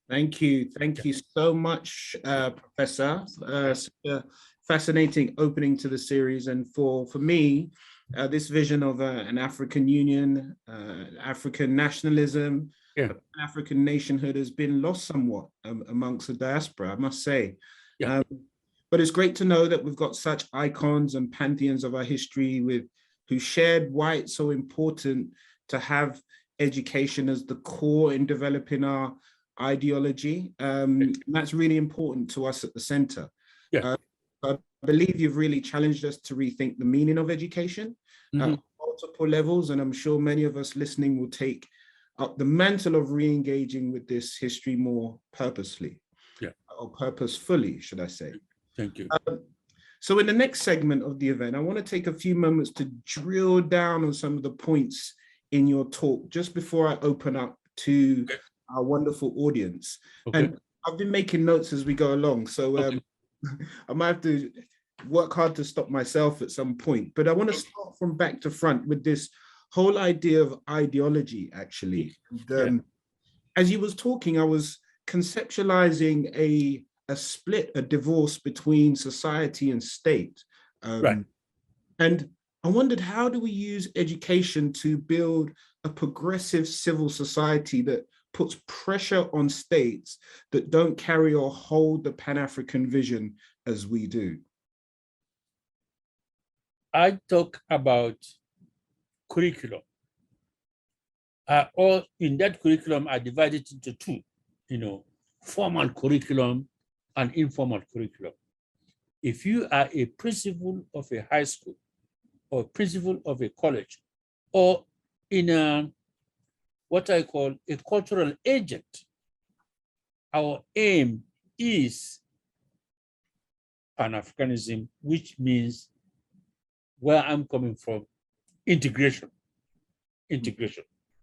Thank you. Thank you so much, Professor. Such a fascinating opening to the series. And for me, this vision of an African union, African nationalism, Yeah. African nationhood has been lost somewhat amongst the diaspora, I must say. Yeah. But it's great to know that we've got such icons and pantheons of our history who shared why it's so important to have education as the core in developing our ideology. And that's really important to us at the center. Yeah. I believe you've really challenged us to rethink the meaning of education at multiple levels, and I'm sure many of us listening will take up the mantle of re-engaging with this history more purposely, or purposefully, should I say. Thank you. So in the next segment of the event, I want to take a few moments to drill down on some of the points in your talk, just before I open up to our wonderful audience. And I've been making notes as we go along, so I might have to work hard to stop myself at some point. But I want to start from back to front with this whole idea of ideology, actually. And, as you was talking, I was conceptualizing a split, a divorce between society and state. And I wondered, how do we use education to build a progressive civil society that puts pressure on states that don't carry or hold the Pan-African vision as we do? I talk about curriculum. Or in that curriculum, I divide it into two, formal curriculum and informal curriculum. If you are a principal of a high school or principal of a college, or in what I call a cultural agent, our aim is Pan-Africanism, which means, where I'm coming from, integration,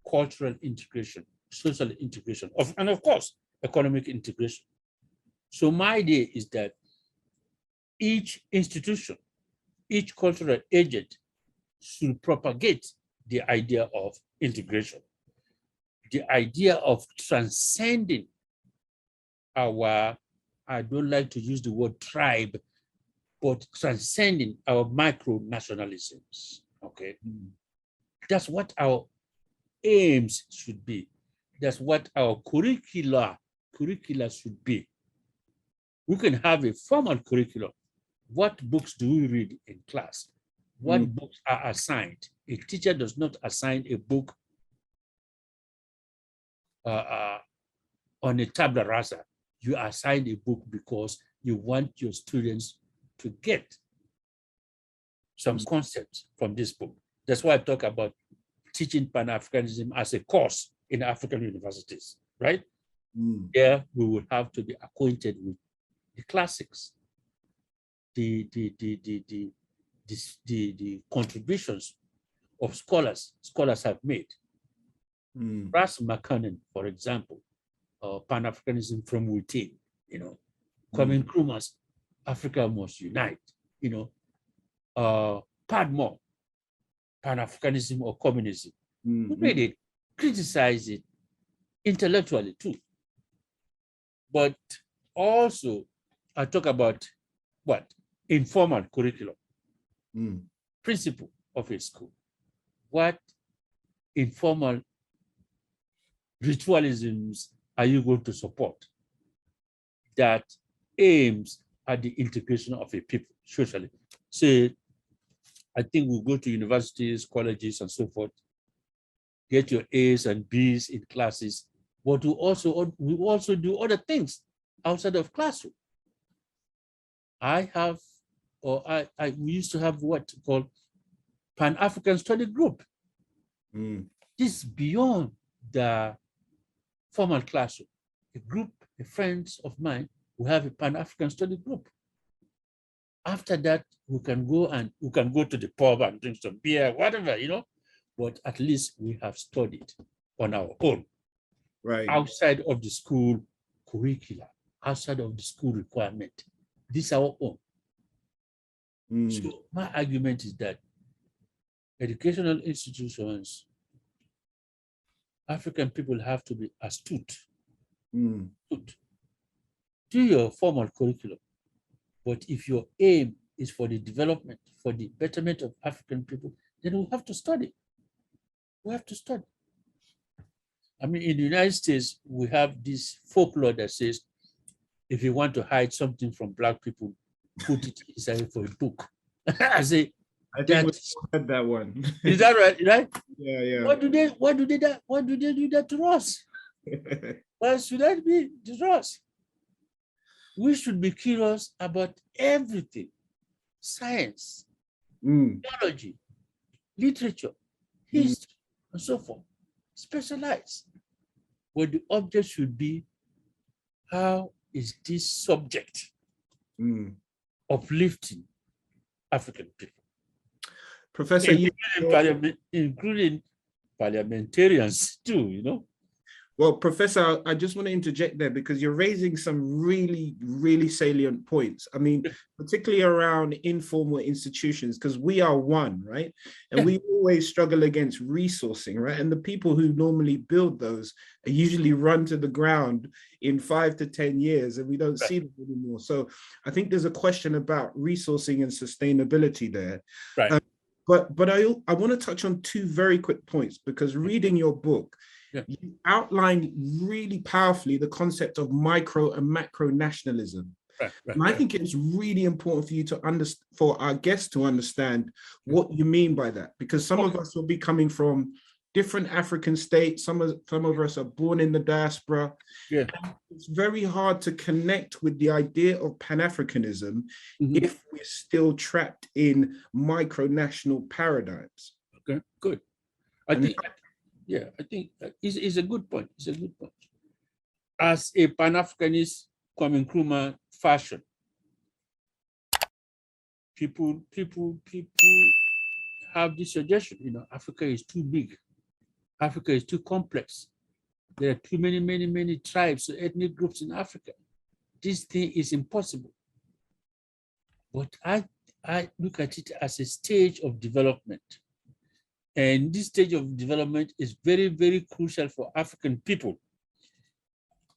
cultural integration, social integration, and of course, economic integration. So my idea is that each institution, each cultural agent should propagate the idea of integration, the idea of transcending our, I don't like to use the word tribe, but transcending our micro-nationalisms, okay? That's what our aims should be. That's what our curricula should be. We can have a formal curriculum. What books do we read in class? What books are assigned? A teacher does not assign a book on a tabula rasa. You assign a book because you want your students to get some concepts from this book. That's why I talk about teaching Pan-Africanism as a course in African universities, right? There we will have to be acquainted with the classics, the contributions of scholars have made. Ras McConnell, for example, Pan-Africanism from within, Kwame Nkrumah's Africa Must Unite, Padmore, Pan-Africanism or communism. We made it, criticize it intellectually too. But also, I talk about what? Informal curriculum, principle of a school. What informal ritualisms are you going to support that aims at the integration of a people socially? Say, I think we'll go to universities, colleges, and so forth, get your A's and B's in classes, but we also do other things outside of classroom. We used to have what we call Pan-African Study Group. This is beyond the formal classroom. A group of friends of mine who have a Pan-African Study Group. After that, we can go to the pub and drink some beer, whatever, but at least we have studied on our own. Right. Outside of the school curricula, outside of the school requirement. This is our own. So my argument is that educational institutions, African people have to be astute Good. Do your formal curriculum. But if your aim is for the development, for the betterment of African people, then we have to study. We have to study. I mean, in the United States, we have this folklore that says, if you want to hide something from Black people, put it inside for a book. I say, I think we heard that one. Is that right? Right? Yeah, yeah. Why do they do that to us? Why should that be to us? We should be curious about everything: science, biology, literature, history, and so forth. Specialize. But the object should be, how is this subject uplifting African people? Professor, including parliamentarians too, you know? Well, Professor, I just want to interject there because you're raising some really, really salient points. I mean, particularly around informal institutions, because we are one, right? And we always struggle against resourcing, right? And the people who normally build those are usually run to the ground in 5 to 10 years, and we don't see them anymore. So I think there's a question about resourcing and sustainability there. Right. But I want to touch on 2 very quick points, because reading your book, you outline really powerfully the concept of micro and macro nationalism. And I think it's really important for you to understand, for our guests to understand what you mean by that, because some of us will be coming from different African states. Some of us are born in the diaspora. Yeah. It's very hard to connect with the idea of Pan-Africanism if we're still trapped in micro-national paradigms. Okay, good. I think it's a good point. It's a good point. As a Pan-Africanist Kwame fashion, people have this suggestion, you know, Africa is too big. Africa is too complex. There are too many tribes, ethnic groups in Africa. This thing is impossible. But I look at it as a stage of development. And this stage of development is very, very crucial for African people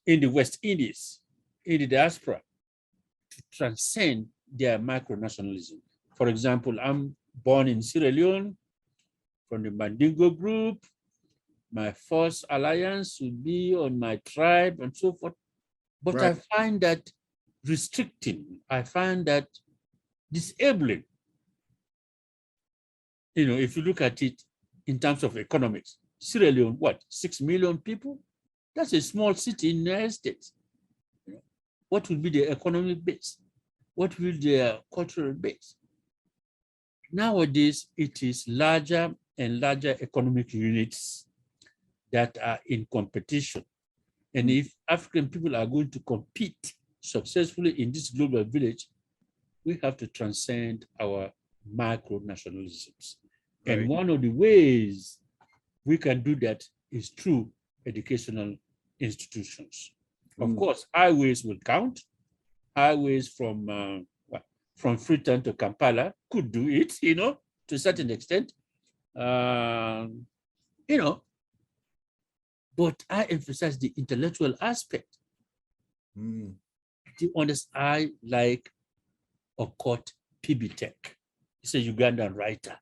in the West Indies, in the diaspora, to transcend their micronationalism. For example, I'm born in Sierra Leone from the Mandingo group. My first alliance would be on my tribe and so forth. But I find that restricting, I find that disabling. You know, if you look at it in terms of economics, Sierra Leone, what, 6 million people? That's a small city in the United States. What will be their economic base? What will be their cultural base? Nowadays, it is larger and larger economic units that are in competition. And if African people are going to compete successfully in this global village, we have to transcend our micro-nationalisms. And one of the ways we can do that is through educational institutions. Of course, highways will count. Highways from Freetown to Kampala could do it, you know, to a certain extent. You know, but I emphasize the intellectual aspect. I like Okot Pibitek. He's a Ugandan writer.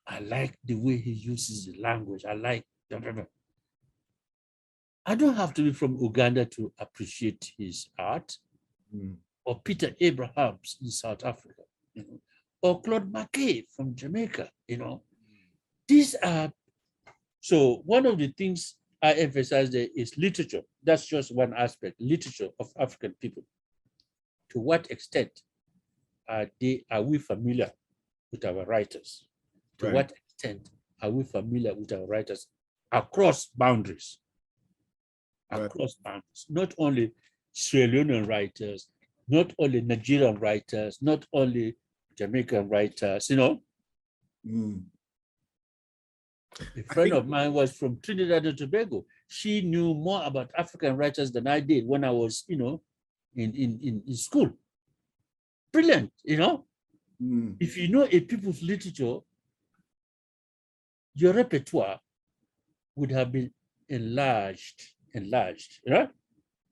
I like the way he uses the language. I like, I don't have to be from Uganda to appreciate his art, or Peter Abrahams in South Africa, you know, or Claude McKay from Jamaica, you know. These are, so one of the things I emphasize there is literature. That's just one aspect, literature of African people. To what extent are we familiar with our writers? To what extent are we familiar with our writers across boundaries? Across boundaries, not only Sierra Leonean writers, not only Nigerian writers, not only Jamaican writers, you know. A friend of mine was from Trinidad and Tobago. She knew more about African writers than I did when I was, you know, in school. Brilliant, you know. If you know a people's literature, your repertoire would have been enlarged enlarged, right?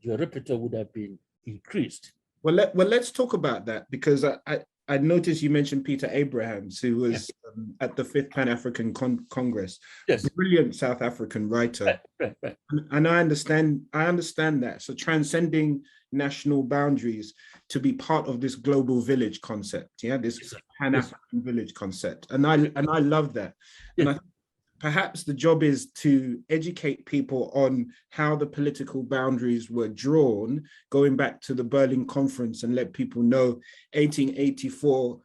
Your repertoire would have been increased. Well, let's talk about that, because I noticed you mentioned Peter Abrahams, who was at the Fifth Pan-African Congress. Yes. Brilliant South African writer. Right. And I understand that. So transcending national boundaries to be part of this global village concept, this Pan-African village concept. And I love that. And I perhaps the job is to educate people on how the political boundaries were drawn, going back to the Berlin Conference, and let people know 1884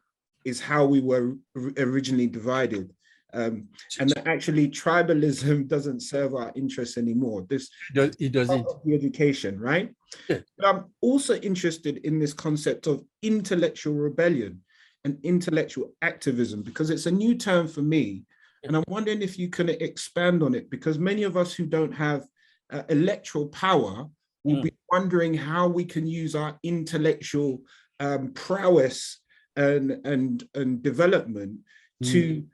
is how we were originally divided. And that actually tribalism doesn't serve our interests anymore. It doesn't. The education, right? Yeah. But I'm also interested in this concept of intellectual rebellion and intellectual activism, because it's a new term for me. And I'm wondering if you can expand on it, because many of us who don't have electoral power will be wondering how we can use our intellectual prowess and development to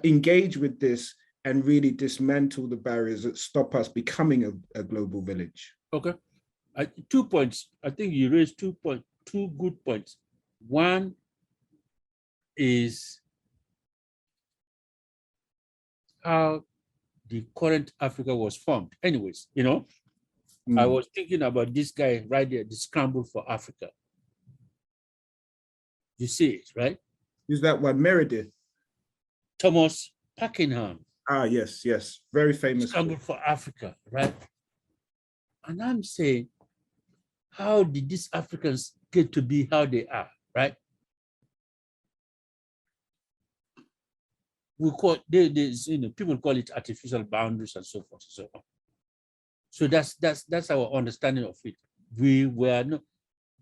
engage with this and really dismantle the barriers that stop us becoming a global village. Okay. 2 points. I think you raised 2 good points. One is how the current Africa was formed. Anyways, I was thinking about this guy right there, the Scramble for Africa. You see it, right? Is that one, Meredith? Thomas Pakenham. Ah, yes. Very famous. Scramble for Africa, right? And I'm saying, how did these Africans get to be how they are, right? We call people call it artificial boundaries and so forth and so on. So that's our understanding of it. We were not.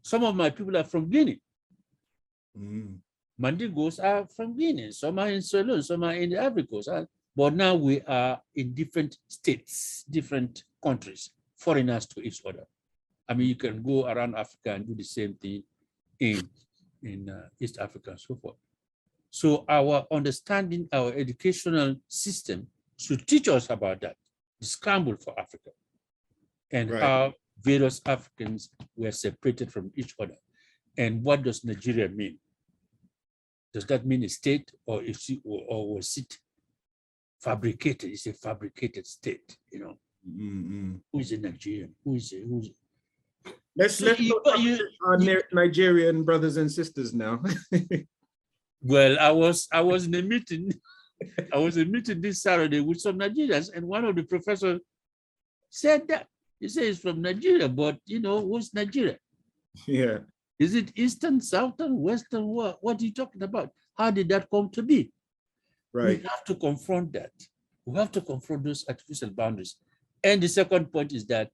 Some of my people are from Guinea. Mandigos are from Guinea. Some are in Sierra Leone. Some are in the Ivory Coast. But now we are in different states, different countries, foreigners to each other. I mean, you can go around Africa and do the same thing in East Africa and so forth. So our understanding, our educational system should teach us about that, the scramble for Africa, and how various Africans were separated from each other. And what does Nigeria mean? Does that mean a state, or was it fabricated? It's a fabricated state, Who is a Nigerian? Let's look at our Nigerian brothers and sisters now. Well, I was in a meeting. I was in a meeting this Saturday with some Nigerians, and one of the professors said that. He said he's from Nigeria, but what's Nigeria? Yeah. Is it Eastern, Southern, Western? What are you talking about? How did that come to be? Right. We have to confront that. We have to confront those artificial boundaries. And the second point is that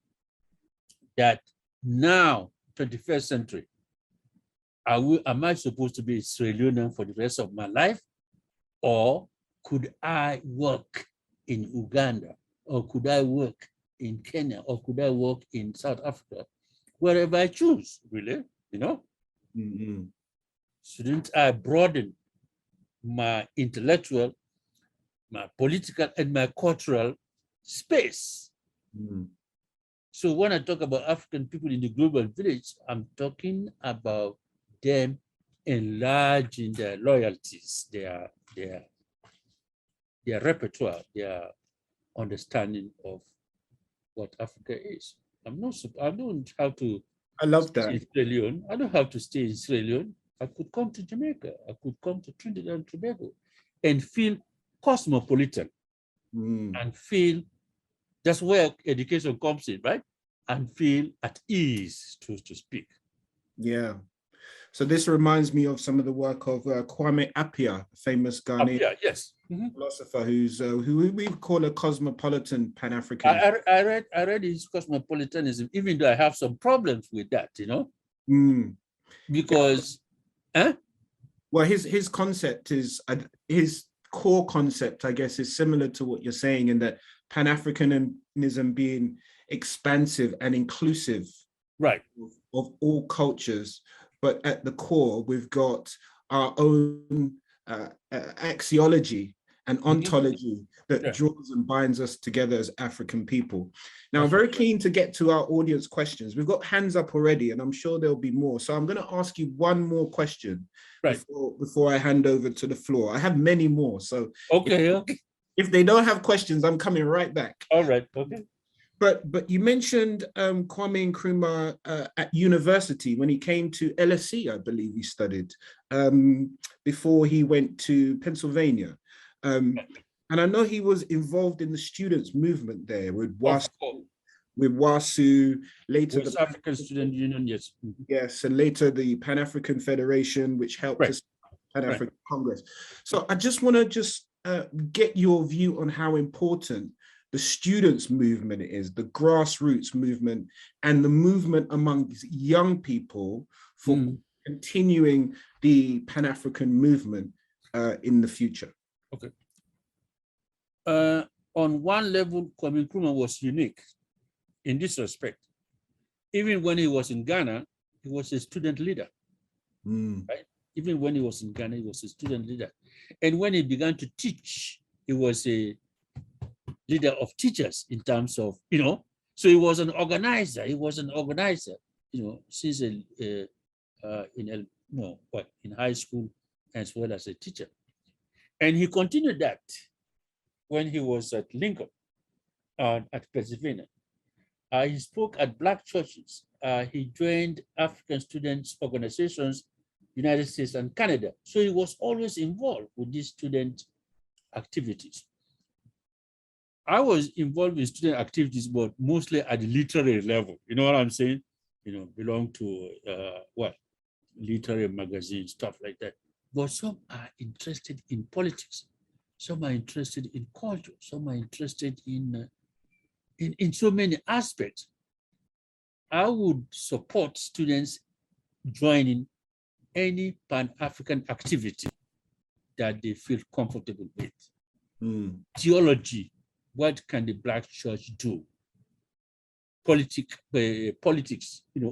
now, 21st century, am I supposed to be Sierra Leonean for the rest of my life? Or could I work in Uganda? Or could I work in Kenya? Or could I work in South Africa? Wherever I choose, really, Shouldn't I broaden my intellectual, my political, and my cultural space? So when I talk about African people in the global village, I'm talking about them enlarging their loyalties, their repertoire, their understanding of what Africa is. I don't have to. I love that. In Sierra Leone. I don't have to stay in Sierra Leone. I could come to Jamaica. I could come to Trinidad and Tobago, and feel cosmopolitan, and feel that's where education comes in, right? And feel at ease to speak. Yeah. So this reminds me of some of the work of Kwame Appiah, famous Ghanaian philosopher, who we call a cosmopolitan Pan-African. I read his cosmopolitanism, even though I have some problems with that, because, Well, his concept is his core concept, I guess, is similar to what you're saying, in that Pan-Africanism being expansive and inclusive, right, of all cultures. But at the core, we've got our own axiology and ontology that draws and binds us together as African people. Now, I'm very keen to get to our audience questions. We've got hands up already, and I'm sure there'll be more. So I'm going to ask you one more question before I hand over to the floor. I have many more. So if they don't have questions, I'm coming right back. All right. Okay. But you mentioned Kwame Nkrumah at university when he came to LSE, I believe he studied, before he went to Pennsylvania. And I know he was involved in the students' movement there with WASU, later West African Student Union, yes. Yes, and later the Pan-African Federation, which helped us Pan-African Congress. So I just want to get your view on how important the students' movement is, the grassroots movement, and the movement among young people for continuing the Pan-African movement in the future. Okay. On one level, Kwame Nkrumah was unique in this respect. Even when he was in Ghana, he was a student leader. Right? Even when he was in Ghana, he was a student leader. And when he began to teach, he was a leader of teachers in terms of, so he was an organizer. He was an organizer, since in high school as well as a teacher. And he continued that when he was at Lincoln, at Pennsylvania. He spoke at Black churches. He joined African students organizations, United States and Canada. So he was always involved with these student activities. I was involved in student activities, but mostly at the literary level. You know what I'm saying? Belong to literary magazines, stuff like that. But some are interested in politics. Some are interested in culture. Some are interested in so many aspects. I would support students joining any Pan-African activity that they feel comfortable with. Theology, what can the Black church do? Politics,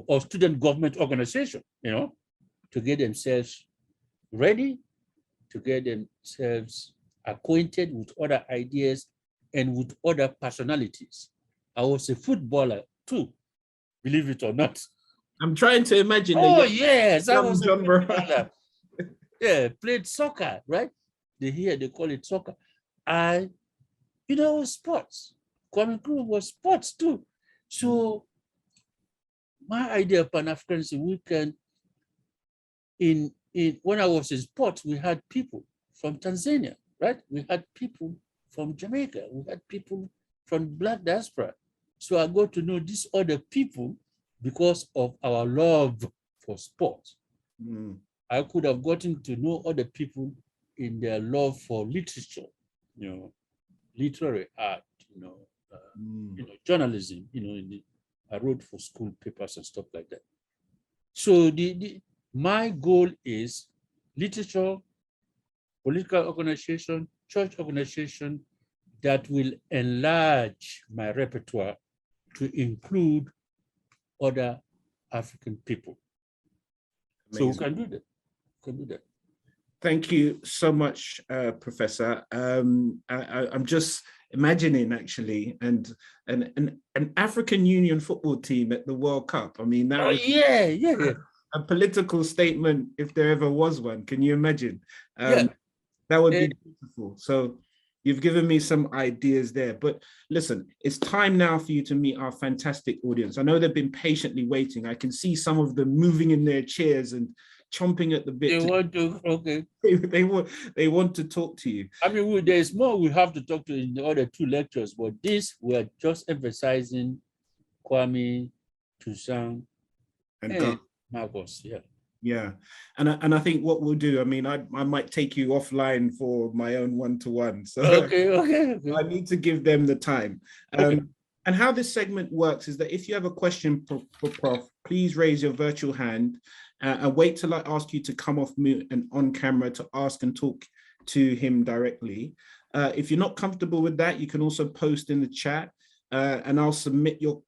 or student government organization, to get themselves ready, to get themselves acquainted with other ideas and with other personalities. I was a footballer too, believe it or not. I'm trying to imagine. Oh, yes, I was a footballer. Yeah, played soccer, right? They call it soccer. Sports. Kwame Nkrumah was sports too. So my idea of Pan-Africanism, we can, when I was in sports, we had people from Tanzania, right? We had people from Jamaica. We had people from Black diaspora. So I got to know these other people because of our love for sports. I could have gotten to know other people in their love for literature, literary art, journalism, I wrote for school papers and stuff like that. So my goal is literature, political organization, church organization that will enlarge my repertoire to include other African people. Amazing. So we can do that. Thank you so much, Professor. I'm just imagining actually, and an African Union football team at the World Cup. I mean, that was a political statement if there ever was one. Can you imagine? That would be beautiful. So you've given me some ideas there. But listen, it's time now for you to meet our fantastic audience. I know they've been patiently waiting. I can see some of them moving in their chairs and chomping at the bit. They want to talk to you. I mean, there's more we have to talk to in the other two lectures, but this we're just emphasizing Kwame, Toussaint, and Marcos. Yeah, and I think what we'll do, I mean, I might take you offline for my own one-to-one. So okay. I need to give them the time. And how this segment works is that if you have a question for Prof, please raise your virtual hand and wait till I ask you to come off mute and on camera to ask and talk to him directly. If you're not comfortable with that, you can also post in the chat and I'll submit the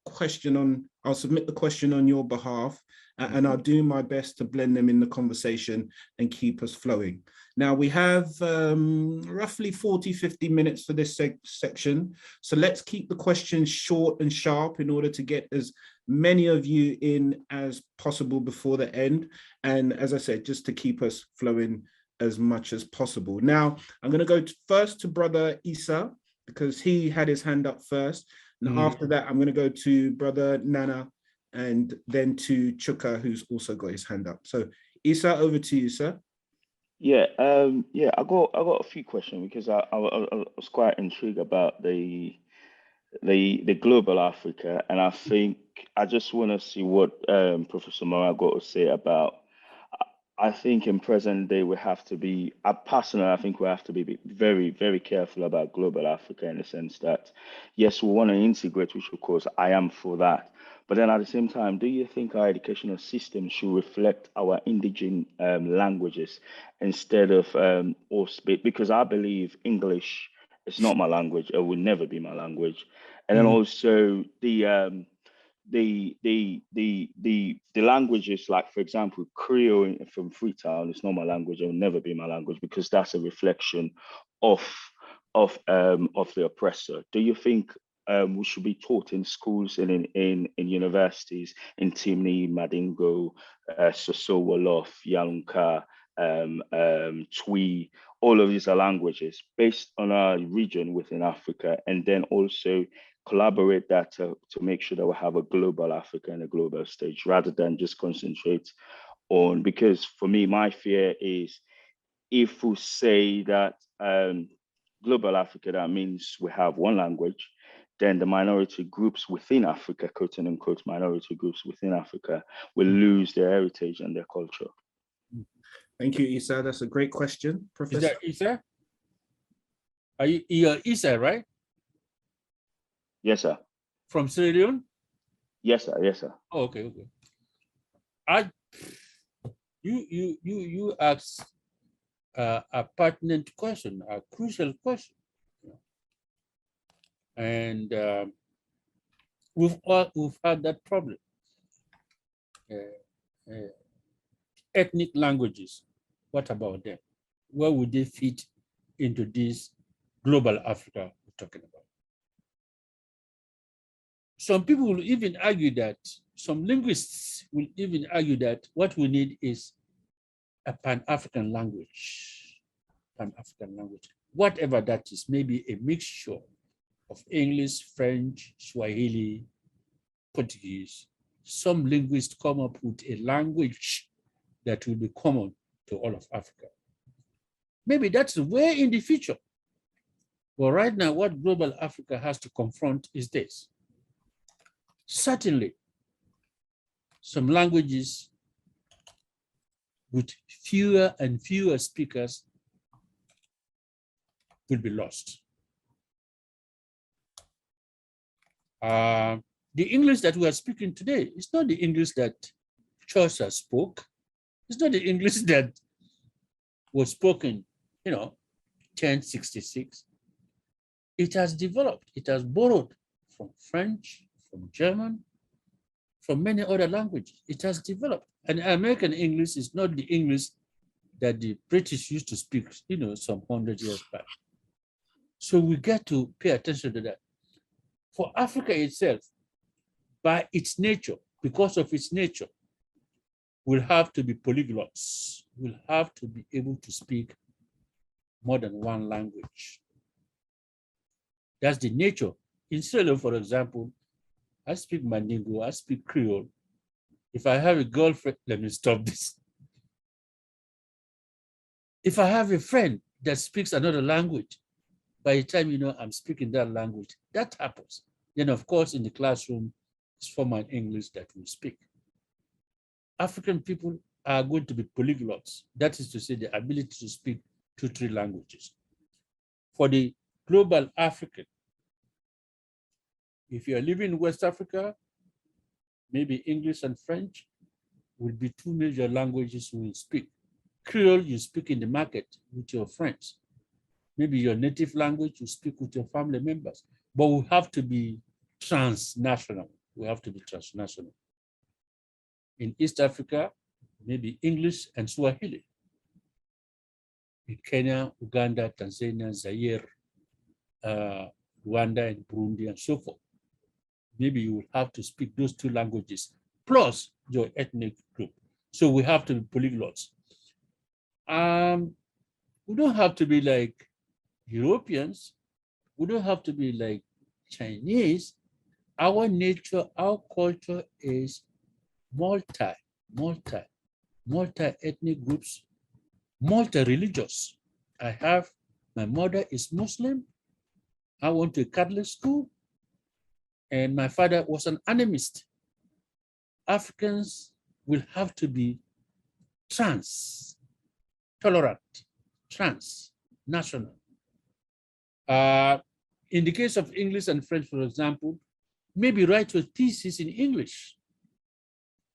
question on your behalf. And I'll do my best to blend them in the conversation and keep us flowing. Now we have roughly 40, 50 minutes for this section. So let's keep the questions short and sharp in order to get as many of you in as possible before the end. And as I said, just to keep us flowing as much as possible. Now, I'm going to go first to Brother Isa, because he had his hand up first. And after that, I'm going to go to Brother Nana, and then to Chuka, who's also got his hand up. So Isa, over to you, sir. Yeah, I got a few questions because I was quite intrigued about the global Africa, and I think I just want to see what Professor Marah got to say about. I think in present day we have to be, personally, I think we have to be very, very careful about global Africa in the sense that, yes, we want to integrate, which of course I am for that. But then at the same time, do you think our educational system should reflect our indigenous languages instead of us? Because I believe English is not my language, it will never be my language. And then also the languages, like for example Creole from Freetown, it's not my language, it will never be my language because that's a reflection of the oppressor. Do you think we should be taught in schools and in universities in Timni, Madingo, Soso, Wolof, Yalunka, Twi, all of these are languages based on our region within Africa, and then also collaborate that to make sure that we have a global Africa and a global stage rather than just concentrate on, because for me, my fear is if we say that global Africa, that means we have one language, then the minority groups within Africa, quote unquote, minority groups within Africa will lose their heritage and their culture. Thank you, Isa. That's a great question, Professor. Is that Isa? Are you're Isa, right? Yes, sir. From Sierra Leone? Yes, sir. Yes, sir. Oh, okay. You asked a pertinent question, a crucial question, and we've had that problem. Ethnic languages, what about them? Where would they fit into this global Africa we're talking about? Some people will even argue that, some linguists will even argue that what we need is a Pan-African language. Pan-African language, whatever that is, maybe a mixture of English, French, Swahili, Portuguese. Some linguists come up with a language that will be common to all of Africa. Maybe that's way in the future. But right now, what global Africa has to confront is this. Certainly, some languages with fewer and fewer speakers will be lost. The English that we are speaking today is not the English that Chaucer spoke. It's not the English that was spoken, 1066. It has developed, it has borrowed from French, from German, from many other languages. It has developed. And American English is not the English that the British used to speak, some 100 years back. So we get to pay attention to that. For Africa itself, by its nature, because of its nature, will have to be polyglots, will have to be able to speak more than one language. That's the nature. In Sierra Leone, for example, I speak Mandingo, I speak Creole. If I have a girlfriend, let me stop this. If I have a friend that speaks another language, by the time I'm speaking that language, that happens. Then of course in the classroom, it's formal English that we speak. African people are going to be polyglots. That is to say the ability to speak 2-3 languages. For the global African, if you are living in West Africa, maybe English and French will be 2 major languages you will speak. Creole, you speak in the market with your friends. Maybe your native language, you speak with your family members. But we have to be transnational. We have to be transnational. In East Africa, maybe English and Swahili. in Kenya, Uganda, Tanzania, Zaire, Rwanda, and Burundi, and so forth. Maybe you will have to speak those two languages plus your ethnic group. So we have to be polyglots. We don't have to be like Europeans. We don't have to be like Chinese. Our nature, our culture is multi-ethnic groups, multi-religious. My mother is Muslim. I went to a Catholic school, and my father was an animist. Africans will have to be tolerant, transnational. In the case of English and French, for example, maybe write your thesis in English,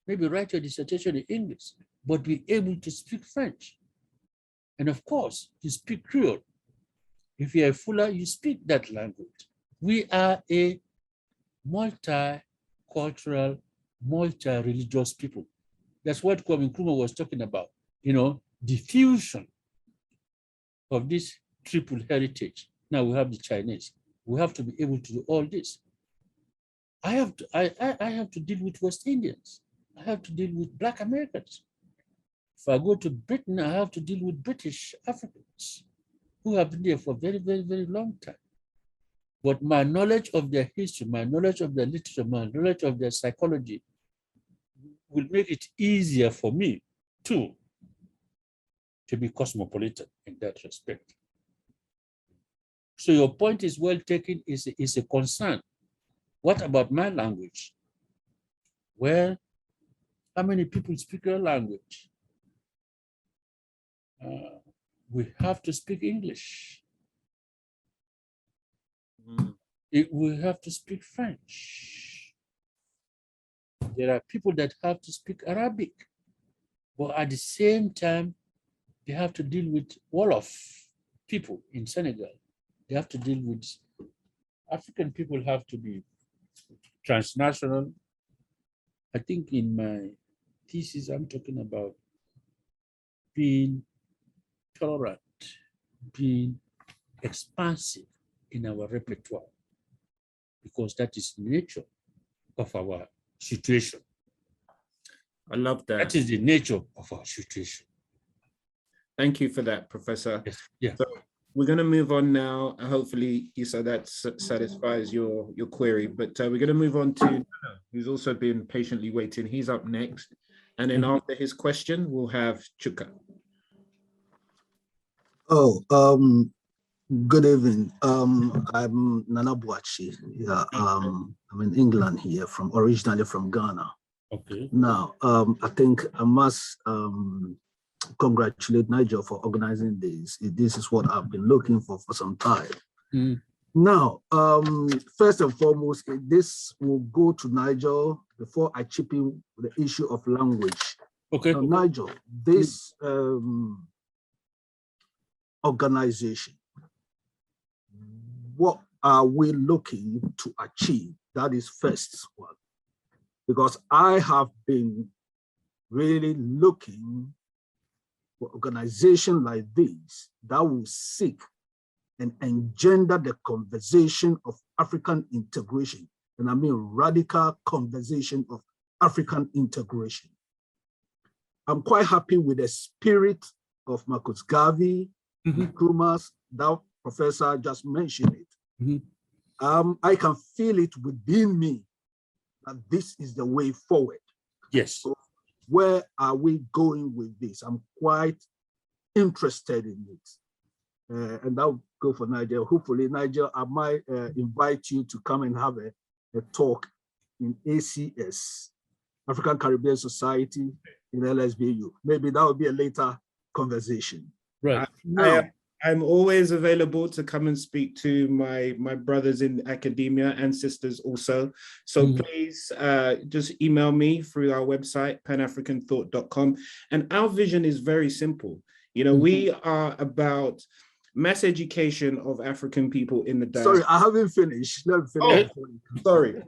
maybe write your dissertation in English, but be able to speak French. And of course, you speak Creole. If you're a Fula, you speak that language. We are a multicultural, multi-religious people. That's what Kwame Nkrumah was talking about, the fusion of this triple heritage. Now we have the Chinese. We have to be able to do all this. I have to deal with West Indians. I have to deal with Black Americans. If I go to Britain, I have to deal with British Africans who have been there for a very, very, very long time. But my knowledge of their history, my knowledge of their literature, my knowledge of their psychology will make it easier for me to be cosmopolitan in that respect. So your point is well taken, is a concern. What about my language? Well, how many people speak your language? We have to speak English. We have to speak French. There are people that have to speak Arabic, but at the same time, they have to deal with Wolof people in Senegal. They have to deal with African people, have to be transnational. I think in my thesis, I'm talking about being tolerant, being expansive in our repertoire, because that is the nature of our situation. I love that. That is the nature of our situation. Thank you for that, Professor. Yes. Yeah. So we're going to move on now. Hopefully, Issa, that satisfies your query. But we're going to move on to Nana, who's also been patiently waiting. He's up next. And then after his question, we'll have Chuka. Oh, good evening. I'm Nana Boachi. Yeah, I'm in England here, originally from Ghana. Okay. Now, I think I must congratulate Nigel for organizing this. This is what I've been looking for some time. Now, first and foremost, this will go to Nigel before I chip in the issue of language. Okay. Now, Nigel, this organization, what are we looking to achieve? That is first one, because I have been really looking for organization like this that will seek and engender the conversation of African integration. And I mean radical conversation of African integration. I'm quite happy with the spirit of Marcus Garvey, Nkrumah, that professor just mentioned it. I can feel it within me that this is the way forward. Yes. So where are we going with this? I'm quite interested in it. And I'll go for Nigel. Hopefully, Nigel, I might invite you to come and have a talk in ACS, African Caribbean Society in LSBU. Maybe that will be a later conversation. Right. I'm always available to come and speak to my brothers in academia and sisters also. So please just email me through our website, panafricanthought.com. And our vision is very simple. We are about mass education of African people in the diaspora. Sorry, I haven't finished. Let me finish. Oh, sorry.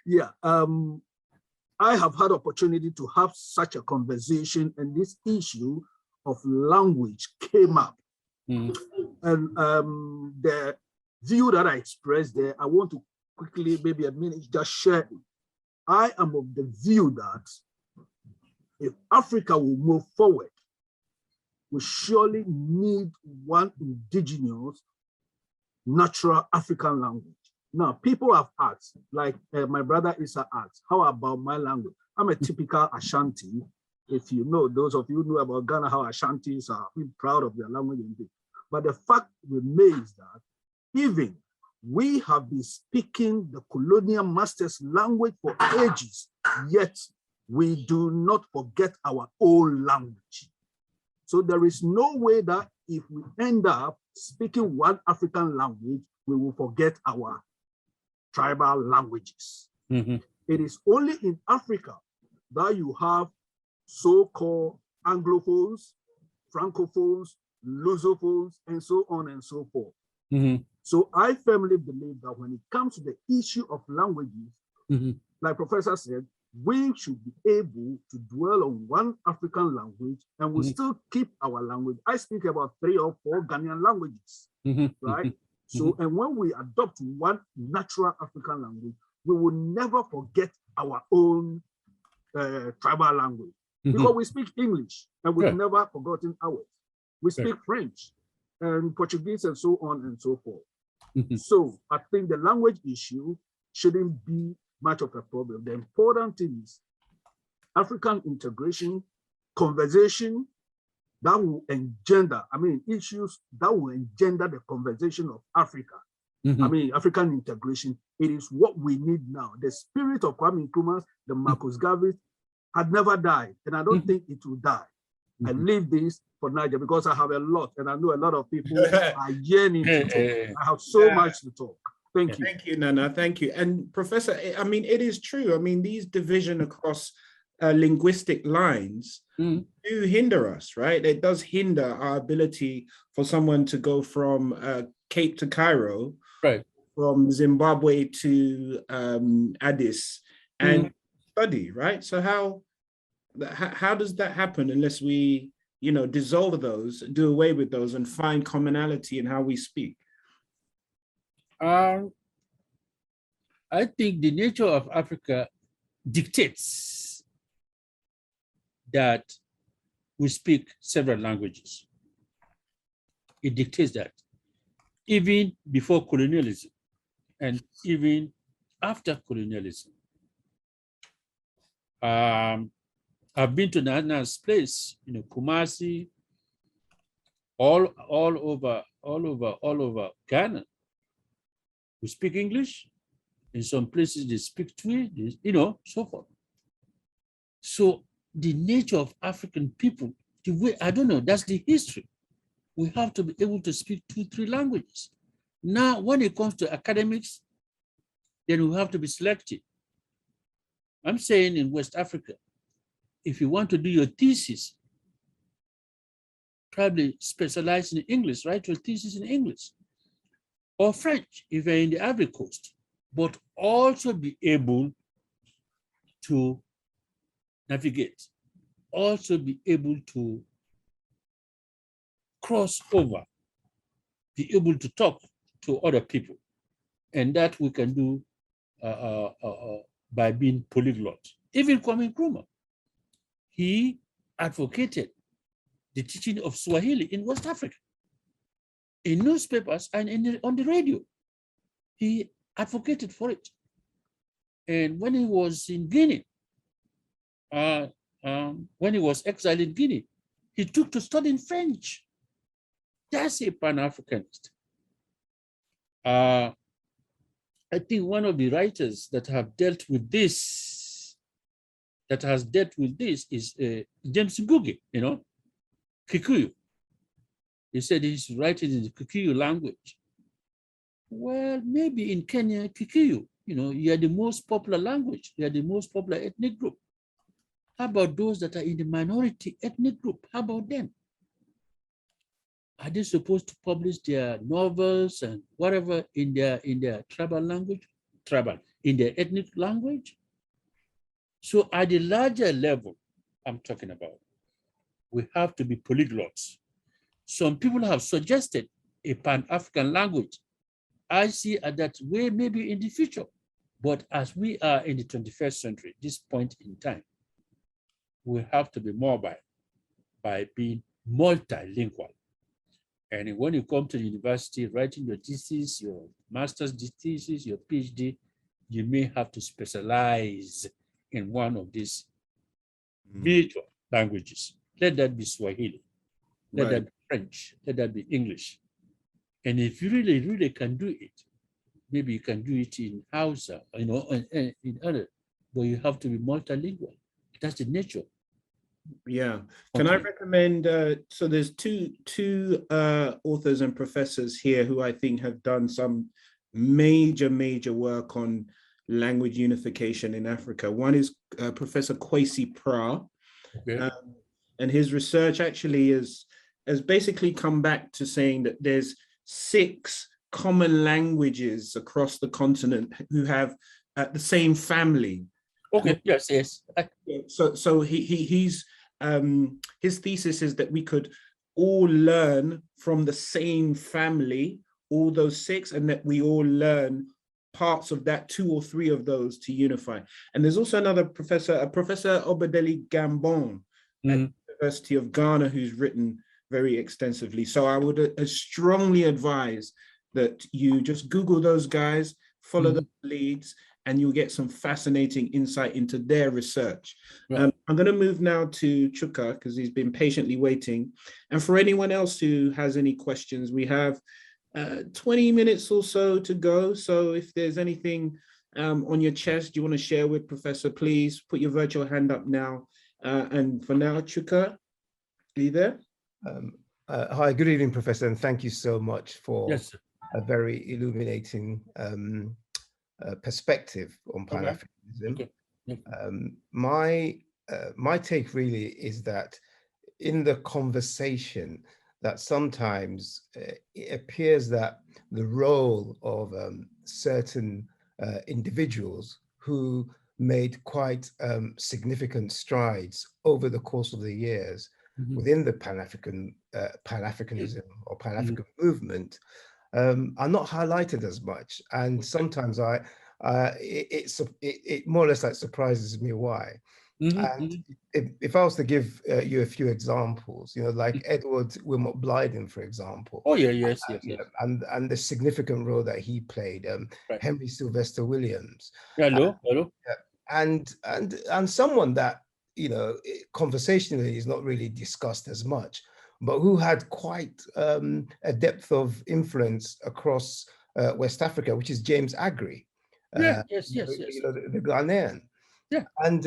Yeah. I have had opportunity to have such a conversation, and this issue of language came up And the view that I expressed there, I want to quickly, maybe a minute, just share it. I am of the view that if Africa will move forward, we surely need one indigenous, natural African language. Now, people have asked, like my brother Issa asked, how about my language? I'm a typical Ashanti. If you know, those of you who know about Ghana, how Ashantis are proud of their language and things. But the fact remains that even we have been speaking the colonial master's language for ages, yet we do not forget our own language. So there is no way that if we end up speaking one African language, we will forget our tribal languages. It is only in Africa that you have so-called Anglophones, Francophones, Lusophones, and so on and so forth. So I firmly believe that when it comes to the issue of languages, like Professor said, we should be able to dwell on one African language and we still keep our language. I speak about 3 or 4 Ghanaian languages, right? So, and when we adopt one natural African language, we will never forget our own tribal language, because we speak English and we've never forgotten ours. We speak French and Portuguese and so on and so forth. So I think the language issue shouldn't be much of a problem. The important thing is African integration, conversation that will engender, issues that will engender the conversation of Africa. African integration, it is what we need now. The spirit of Kwame Nkrumah, the Marcus Garvey, had never died, and I don't think it will die. I leave this for Niger because I have a lot, and I know a lot of people are yearning to talk. I have so much to talk. Thank you. Thank you, Nana. Thank you. And Professor, it is true. These division across linguistic lines do hinder us, right? It does hinder our ability for someone to go from Cape to Cairo, right, from Zimbabwe to Addis and study, right? So how does that happen unless we, dissolve those, do away with those, and find commonality in how we speak? I think the nature of Africa dictates that we speak several languages. It dictates that. Even before colonialism and even after colonialism. I've been to Nana's place, Kumasi, all over Ghana. We speak English. In some places they speak Twi, so forth. So the nature of African people, the way, I don't know, that's the history. We have to be able to speak 2-3 languages. Now, when it comes to academics, then we have to be selective. I'm saying in West Africa, if you want to do your thesis, probably specialize in English, write your thesis in English, or French if you're in the Ivory Coast, but also be able to navigate, also be able to cross over, be able to talk to other people. And that we can do by being polyglot. Even Kwame Nkrumah, he advocated the teaching of Swahili in West Africa, in newspapers and on the radio. He advocated for it. And when he was in Guinea, when he was exiled in Guinea, he took to studying French. That's a Pan-Africanist. I think one of the writers that have dealt with this, is James Ngugi, Kikuyu. He said he's writing in the Kikuyu language. Well, maybe in Kenya, Kikuyu, you are the most popular language, you are the most popular ethnic group. How about those that are in the minority ethnic group? How about them? Are they supposed to publish their novels and whatever in their tribal language? In their ethnic language? So at the larger level I'm talking about, we have to be polyglots. some people have suggested a Pan-African language. I see that way maybe in the future. But as we are in the 21st century, this point in time, we have to be mobile by being multilingual. And when you come to the university, writing your thesis, your master's thesis, your PhD, you may have to specialize in one of these major languages. Let that be Swahili, let that be French, let that be English. And if you really, really can do it, maybe you can do it in Hausa, in other, but you have to be multilingual. That's the nature. Yeah. Can I recommend, so there's two authors and professors here who I think have done some major work on language unification in Africa. One is Professor Kwesi Pra, and his research actually has basically come back to saying that there's 6 common languages across the continent who have the same family. Okay. Yes. So his thesis is that we could all learn from the same family, all those 6, and that we all learn parts of that, 2 or 3 of those to unify. And there's also another professor, Professor Obadeli Gambon at the University of Ghana, who's written very extensively. So I would strongly advise that you just Google those guys, follow the leads, and you'll get some fascinating insight into their research. I'm going to move now to Chuka because he's been patiently waiting. And for anyone else who has any questions, we have 20 minutes or so to go. So if there's anything on your chest you want to share with Professor, please put your virtual hand up now. And for now, Chuka, are you there? Hi, good evening, Professor, and thank you so much for Yes, a very illuminating perspective on Pan-Africanism. My take really is that in the conversation that sometimes it appears that the role of certain individuals who made quite significant strides over the course of the years within the Pan-Africanism or Pan-African movement are not highlighted as much, and sometimes it more or less like surprises me why. And if I was to give you a few examples, like Edward Wilmot Blyden, for example. Oh yeah, yes. And the significant role that he played, Henry Sylvester Williams. Hello. And someone that conversationally is not really discussed as much, but who had quite a depth of influence across West Africa, which is James Aggrey. Yes. The Ghanaian. Yeah. And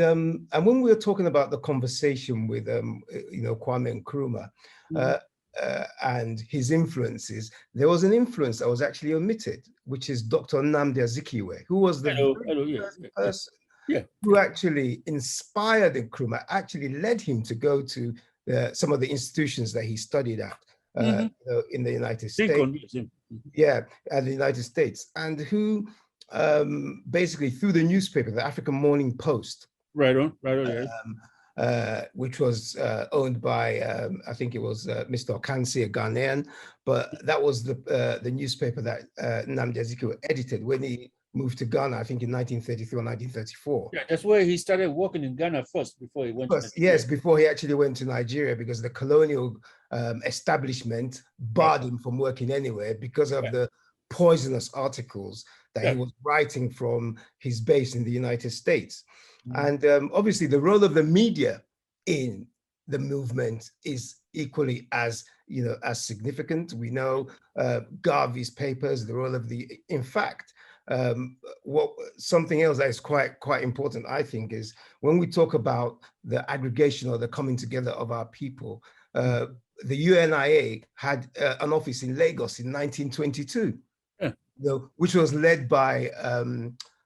when we were talking about the conversation with Kwame Nkrumah and his influences, there was an influence that was actually omitted, which is Dr. Nnamdi Azikiwe, who was the first person who actually inspired Nkrumah, actually led him to go to some of the institutions that he studied at in the United States. At the United States, and who basically through the newspaper, the African Morning Post, which was owned by I think it was Mr. Okansi, a Ghanaian, but that was the newspaper that Nnamdi Azikiwe edited when he moved to Ghana, I think in 1933 or 1934. Yeah, that's where he started working in Ghana first before he went to Nigeria. Yes, before he actually went to Nigeria, because the colonial establishment barred him from working anywhere because of the poisonous articles that he was writing from his base in the United States. And obviously the role of the media in the movement is equally as significant. We know Garvey's papers, the role of in fact, something else that is quite important, I think, is when we talk about the aggregation or the coming together of our people, the UNIA had an office in Lagos in 1922, which was led by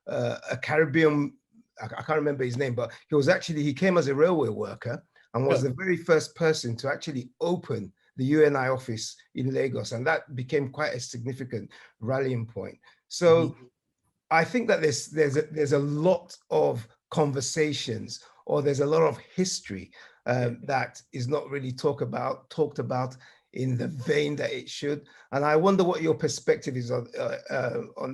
a Caribbean, I can't remember his name, but he came as a railway worker and was the very first person to actually open the UNI office in Lagos. And that became quite a significant rallying point. So I think that there's a lot of conversations, or there's a lot of history that is not really talked about in the vein that it should. And I wonder what your perspective is on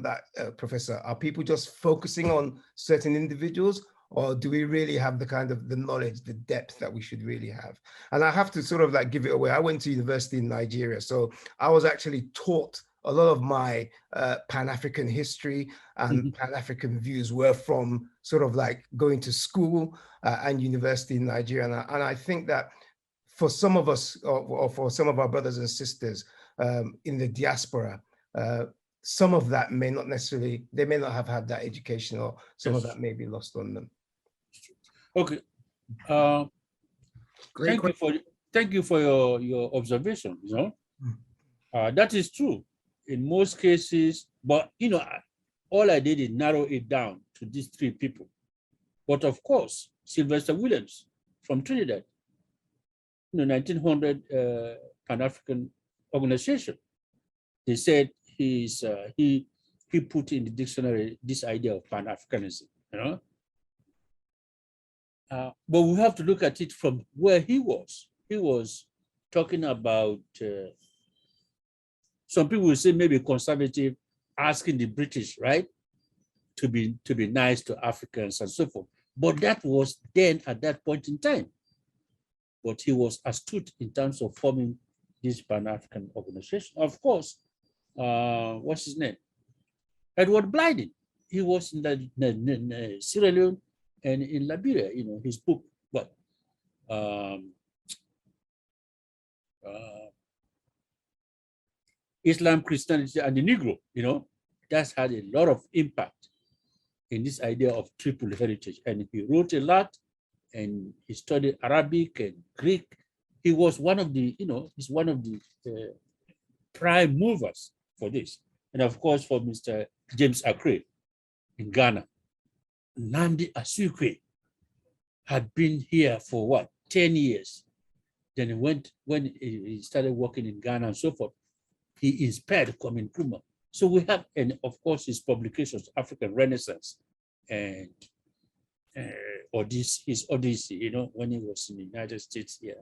that, Professor. Are people just focusing on certain individuals, or do we really have the kind of the knowledge, the depth that we should really have? And I have to sort of like give it away. I went to university in Nigeria, so I was actually taught a lot of my Pan-African history and Pan-African views were from sort of like going to school and university in Nigeria. And I think that for some of us, or for some of our brothers and sisters in the diaspora, some of that may not necessarily, they may not have had that education, or some of that may be lost on them. Okay. Thank you for your observation. You know, that is true in most cases, but you know, all I did is narrow it down to these three people. But of course, Sylvester Williams from Trinidad, you know, 1900 Pan-African Organization, they said he put in the dictionary this idea of Pan-Africanism, you know. But we have to look at it from where he was. He was talking about, some people will say maybe conservative, asking the British, right, to be nice to Africans and so forth. But that was then at that point in time. But he was astute in terms of forming this Pan-African organization. Of course, what's his name? Edward Blyden. He was in Sierra Leone and in Liberia. You know, his book, what? Islam, Christianity, and the Negro, you know, that's had a lot of impact in this idea of triple heritage. And he wrote a lot, and he studied Arabic and Greek. He was one of the, you know, he's one of the prime movers for this. And of course, for Mr. James Akre in Ghana, Nnamdi Azikiwe had been here for what, 10 years. Then he went, when he started working in Ghana and so forth, he inspired Kwame Nkrumah. So we have, and of course, his publications, African Renaissance, and his Odyssey, you know, when he was in the United States here,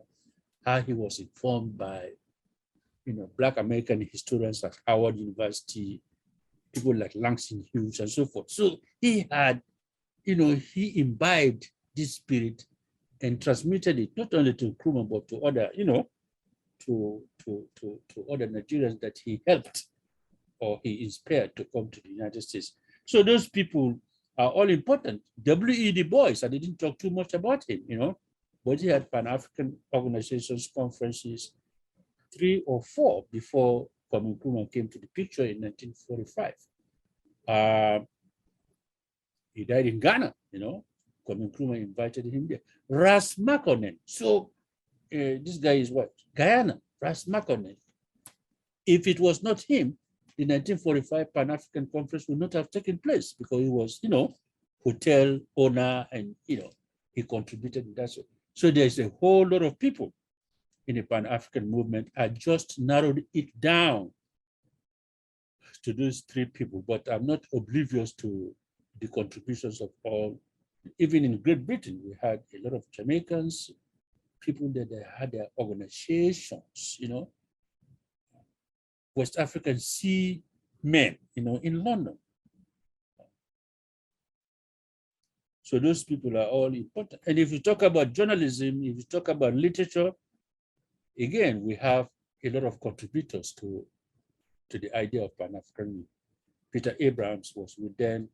how he was informed by, you know, Black American historians at Howard University, people like Langston Hughes and so forth. So he had, you know, he imbibed this spirit and transmitted it not only to Nkrumah, but to other, you know, to other Nigerians that he helped or he inspired to come to the United States. So those people are all important. W.E. Du Bois, I didn't talk too much about him, you know, but he had Pan-African organizations, conferences, 3 or 4 before Kwame Nkrumah came to the picture in 1945. He died in Ghana, you know. Kwame Nkrumah invited him there. Ras Makonnen. So this guy is what? Guyana, Ras Makonnen. If it was not him, the 1945 Pan-African Conference would not have taken place because he was, you know, hotel owner and, you know, he contributed in that. So there's a whole lot of people in the Pan-African movement. I just narrowed it down to those 3 people, but I'm not oblivious to the contributions of all. Even in Great Britain, we had a lot of Jamaicans, people that they had their organizations, you know, West African Sea Men, you know, in London. So those people are all important. And if you talk about journalism, if you talk about literature, again, we have a lot of contributors to the idea of Pan-Africanism. Peter Abrahams was with them.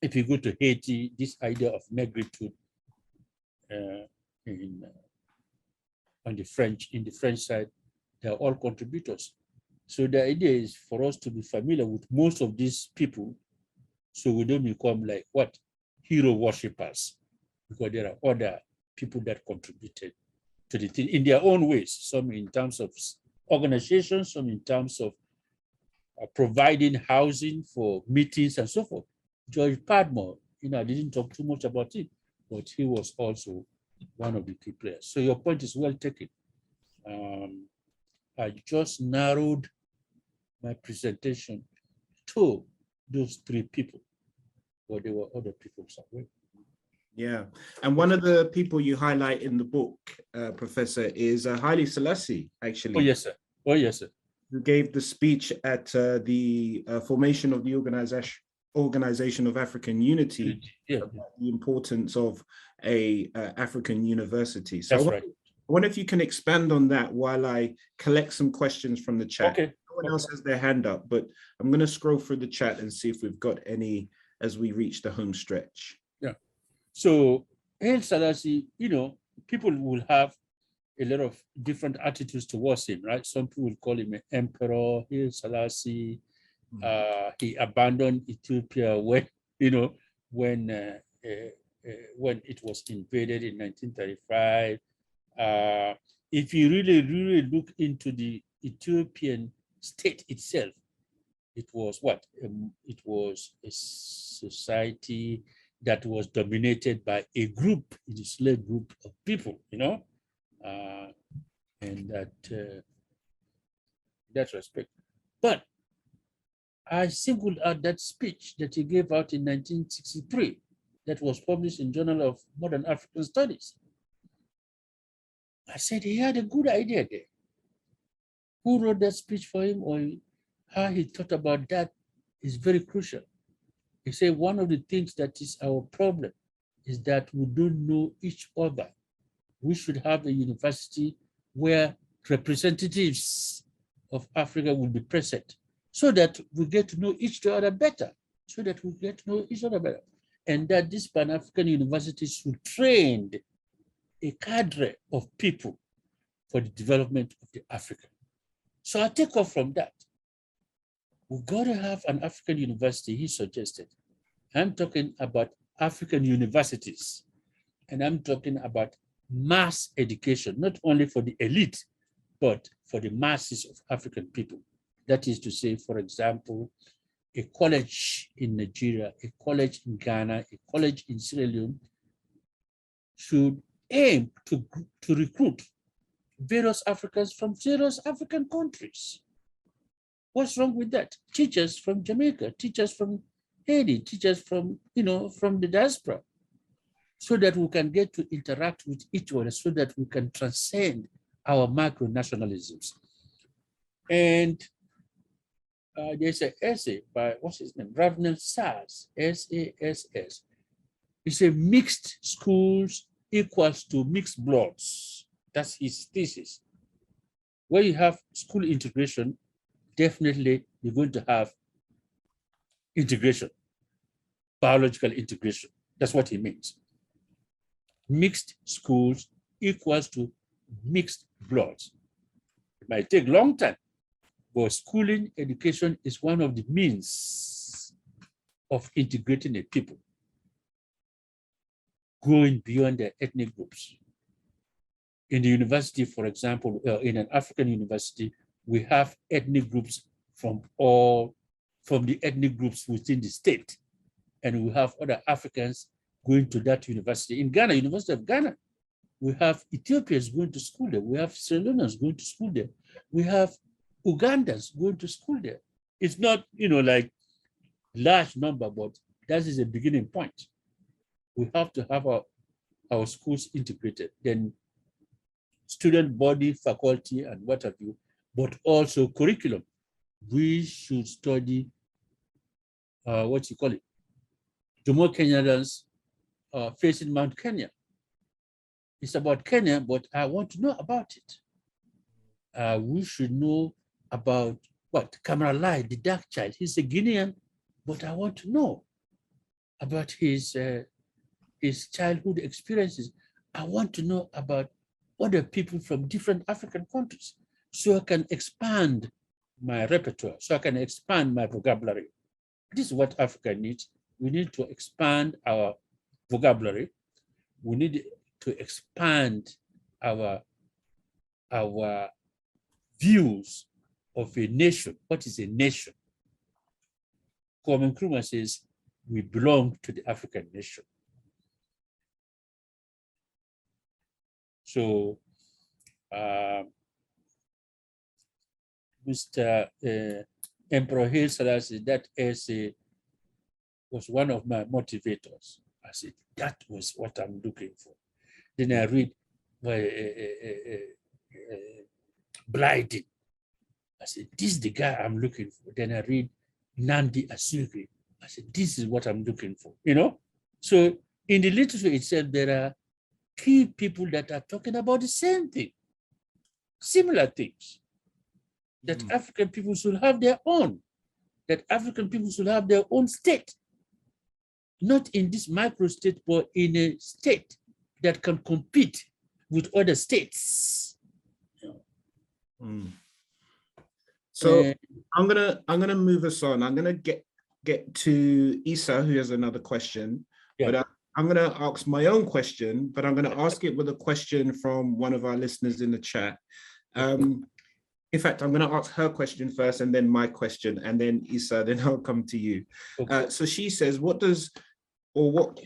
If you go to Haiti, this idea of negritude on the French, in the French side, they're all contributors. So the idea is for us to be familiar with most of these people, so we don't become like what? Hero worshippers, because there are other people that contributed to the thing in their own ways, some in terms of organization, some in terms of providing housing for meetings and so forth. George Padmore, you know, I didn't talk too much about it, but he was also one of the key players. So your point is well taken. I just narrowed my presentation to those 3 people, but there were other people somewhere. Yeah, and one of the people you highlight in the book, Professor, is Haile Selassie, actually. Oh, yes, sir. Oh, yes, sir. Who gave the speech at the formation of the Organization of African Unity, about the importance of a African university. So that's right. I wonder if you can expand on that while I collect some questions from the chat. Okay. No one else has their hand up, but I'm going to scroll through the chat and see if we've got any as we reach the home stretch. Yeah. So Haile Selassie, you know, people will have a lot of different attitudes towards him, right? Some people will call him an emperor, Haile Selassie. He abandoned Ethiopia when, you know, when it was invaded in 1935. If you really look into the Ethiopian state itself, it was what? It was a society that was dominated by a group, a slave group of people, you know, and that respect. But I singled out that speech that he gave out in 1963 that was published in Journal of Modern African Studies. I said he had a good idea there. Who wrote that speech for him or how he thought about that is very crucial. He said one of the things that is our problem is that we don't know each other. We should have a university where representatives of Africa will be present so that we get to know each other better, and that this Pan-African university should train a cadre of people for the development of the Africa. So I take off from that. We've got to have an African university, he suggested. I'm talking about African universities, and I'm talking about mass education, not only for the elite, but for the masses of African people. That is to say, for example, a college in Nigeria, a college in Ghana, a college in Sierra Leone should aim to recruit various Africans from various African countries. What's wrong with that? Teachers from Jamaica, teachers from Haiti, teachers from, you know, from the diaspora, so that we can get to interact with each other, so that we can transcend our micro-nationalisms. And there's an essay by, what's his name? Ravnel Sass, S-A-S-S. He said mixed schools equals to mixed bloods. That's his thesis. Where you have school integration, definitely you're going to have integration, biological integration. That's what he means. Mixed schools equals to mixed bloods. It might take a long time, but schooling education is one of the means of integrating a people, going beyond their ethnic groups. In the university, for example, in an African university, we have ethnic groups from the ethnic groups within the state. And we have other Africans going to that university. In Ghana, University of Ghana, we have Ethiopians going to school there. We have Sierra Leoneans going to school there. We have Ugandans going to school there. It's not, you know, like large number, but that is a beginning point. We have to have our schools integrated. Then student body, faculty, and what have you, but also curriculum. We should study, what you call it, Jomo Kenyans facing Mount Kenya. It's about Kenya, but I want to know about it. We should know about what? Kamara, the dark child. He's a Guinean, but I want to know about his childhood experiences. I want to know about other people from different African countries, so I can expand my repertoire, so I can expand my vocabulary. This is what Africa needs. We need to expand our vocabulary. We need to expand our views of a nation. What is a nation? Kwame Nkrumah says, we belong to the African nation. So, Mr. Emperor Haile Selassie, that essay was one of my motivators. I said, that was what I'm looking for. Then I read Blyden. I said, this is the guy I'm looking for. Then I read Nandi Asugri. I said, this is what I'm looking for, you know? So in the literature itself, there are key people that are talking about the same thing, similar things, that African people should have their own, that African people should have their own state, not in this micro state, but in a state that can compete with other states. So I'm gonna move us on. I'm gonna get to Issa, who has another question, but I'm gonna ask my own question, but I'm gonna ask it with a question from one of our listeners in the chat. In fact, I'm gonna ask her question first and then my question, and then Issa, then I'll come to you. So she says, what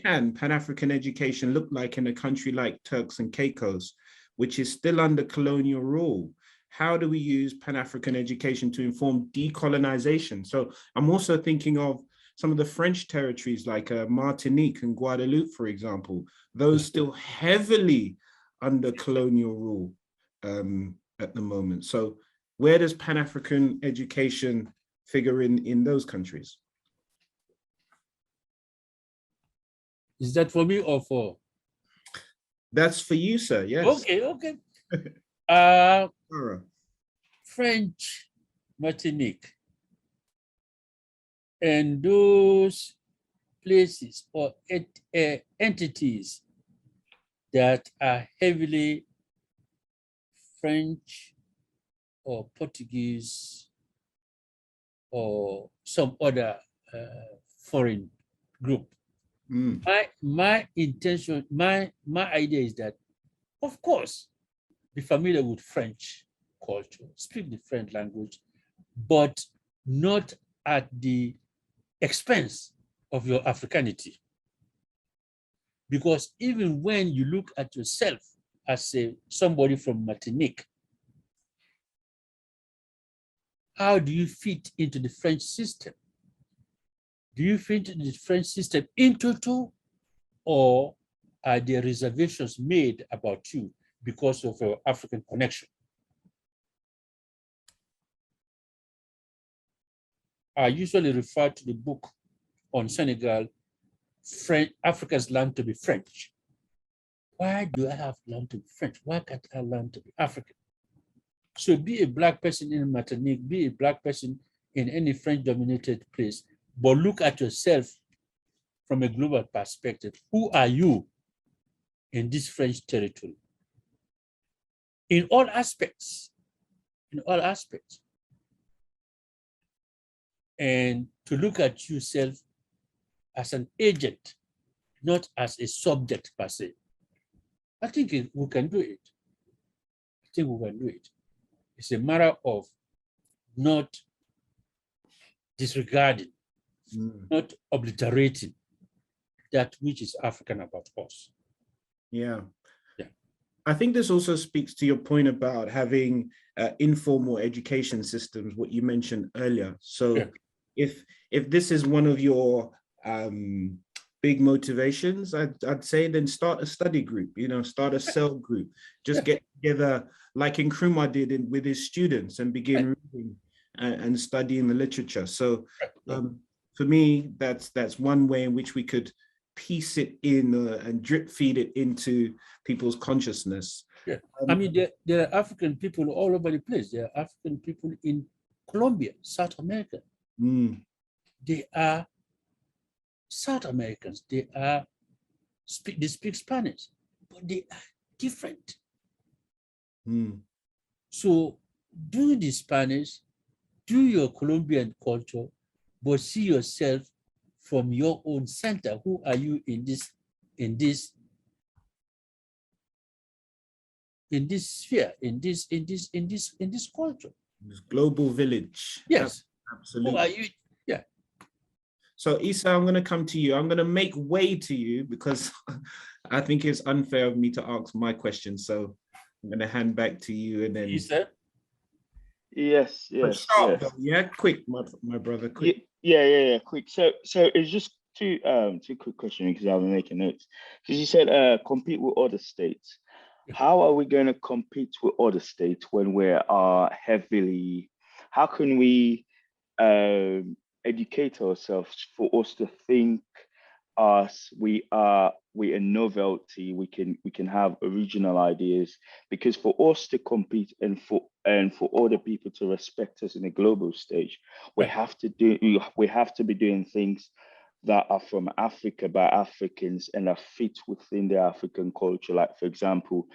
can Pan-African education look like in a country like Turks and Caicos, which is still under colonial rule? How do we use Pan-African education to inform decolonization? So I'm also thinking of some of the French territories like Martinique and Guadeloupe, for example, those still heavily under colonial rule at the moment. So where does Pan-African education figure in those countries? Is that for me or for? That's for you, sir, yes. Okay. French Martinique and those places or entities that are heavily French or Portuguese or some other foreign group. My intention, my idea is that, of course, be familiar with French culture, speak the French language, but not at the expense of your Africanity. Because even when you look at yourself as somebody from Martinique, how do you fit into the French system? Do you fit into the French system in total, or are there reservations made about you because of your African connection? I usually refer to the book on Senegal, Africans Learn to be French. Why do I have to learn to be French? Why can't I learn to be African? So be a Black person in Martinique, be a Black person in any French-dominated place, but look at yourself from a global perspective. Who are you in this French territory? In all aspects, and to look at yourself as an agent, not as a subject per se. I think we can do it. It's a matter of not disregarding, not obliterating that which is African about us. Yeah. I think this also speaks to your point about having informal education systems, what you mentioned earlier. So if this is one of your big motivations, I'd say then start a study group, start a cell group, just get together like Nkrumah did with his students and begin reading and studying the literature. So for me, that's one way in which we could piece it in and drip feed it into people's consciousness. I mean, there are African people all over the place. There are African people in Colombia, South America. They are South Americans. They speak Spanish, but they are different. So do the Spanish, do your Colombian culture, but see yourself from your own center. Who are you in this sphere, in this culture? This global village. Yes. Absolutely. Who are you? Yeah. So Issa, I'm going to come to you. I'm going to make way to you because I think it's unfair of me to ask my question. So I'm going to hand back to you and then. Issa? Yes. Quick, my brother, quick. Yeah, quick. So it's just two quick questions because I've been making notes. Because you said compete with other states. How are we going to compete with other states when we are heavily? How can we educate ourselves for us to think we are a novelty? We can have original ideas, because for us to compete and for other people to respect us in a global stage, we have to be doing things that are from Africa by Africans and are fit within the African culture. Like, for example,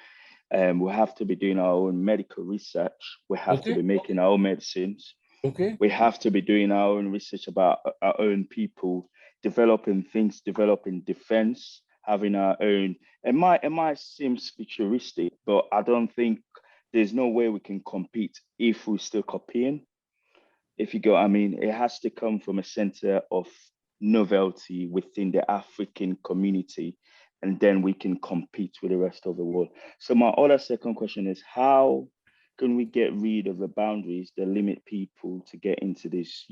we have to be doing our own medical research. We have to be making our own medicines. We have to be doing our own research about our own people, developing things, developing defense, having our own. It might seem futuristic, but I don't think there's no way we can compete if we're still copying. If you go, I mean, it has to come from a center of novelty within the African community, and then we can compete with the rest of the world. So my other second question is, how can we get rid of the boundaries that limit people to get into this,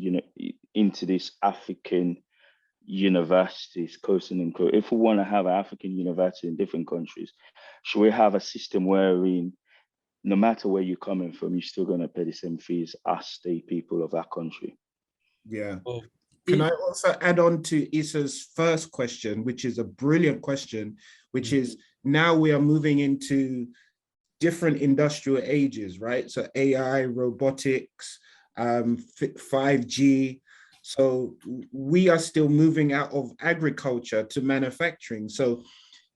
into this African universities, quote unquote? If we want to have an African university in different countries, should we have a system wherein no matter where you're coming from, you're still going to pay the same fees as the people of that country? Yeah. Can I also add on to Issa's first question, which is a brilliant question, which is, now we are moving into different industrial ages, right? So AI, robotics, 5G. So we are still moving out of agriculture to manufacturing. So